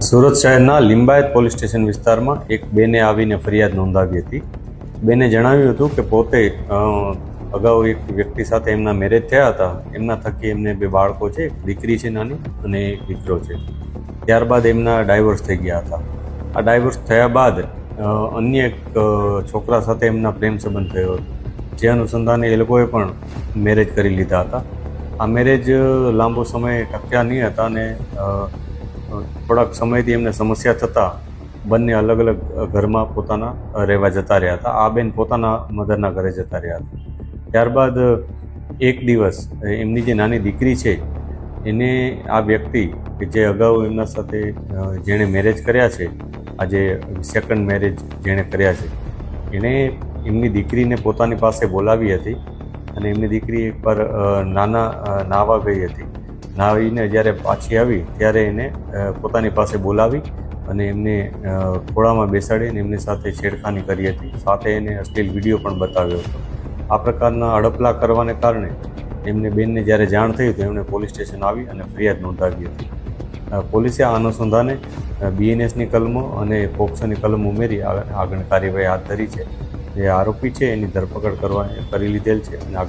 સુરત શહેરના Limbayat police station વિસ્તારમાં એક બેને આવીને ફરિયાદ નોંધાવી હતી. બેને જણાવ્યું હતું કે પોતે અગાઉ એક વ્યક્તિ સાથે એમના મેરેજ થયા હતા. એમના થકી એમને બે બાળકો છે, એક દીકરી છે નાની અને એક દીકરો છે. ત્યારબાદ એમના ડાયવોર્સ થઈ ગયા હતા. આ ડાયવોર્સ થયા બાદ અન્ય એક છોકરા સાથે એમના પ્રેમ સંબંધ થયો હતો, જે અનુસંધાને એ લોકોએ પણ મેરેજ કરી લીધા હતા. આ મેરેજ લાંબો સમય ટક્યા નહીં હતા અને થોડાક સમયથી એમને સમસ્યા થતાં બંને અલગ અલગ ઘરમાં પોતાના રહેવા જતા રહ્યા હતા. આ બેન પોતાના મધરના ઘરે જતા રહ્યા હતા. ત્યારબાદ એક દિવસ એમની જે નાની દીકરી છે એને આ વ્યક્તિ કે જે અગાઉ એમના સાથે જેણે મેરેજ કર્યા છે, આજે સેકન્ડ મેરેજ જેણે કર્યા છે, એણે એમની દીકરીને પોતાની પાસે બોલાવી હતી અને એમની દીકરી એકવાર નાહવા ગઈ હતી. નાહીને જ્યારે પાછી આવી ત્યારે એને પોતાની પાસે બોલાવી અને એમને ખોળામાં બેસાડીને એમની સાથે છેડખાની કરી હતી. સાથે એને અશ્લીલ વિડીયો પણ બતાવ્યો હતો. આ પ્રકારના અડપલા કરવાને કારણે એમને બેનને જ્યારે જાણ થઈ તો એમણે પોલીસ સ્ટેશન આવી અને ફરિયાદ નોંધાવી હતી. પોલીસે આ અનુસંધાને BNSની કલમો અને પોક્સોની કલમ ઉમેરી આગળ કાર્યવાહી હાથ ધરી છે. જે આરોપી છે એની ધરપકડ કરી લીધેલ છે અને આગળ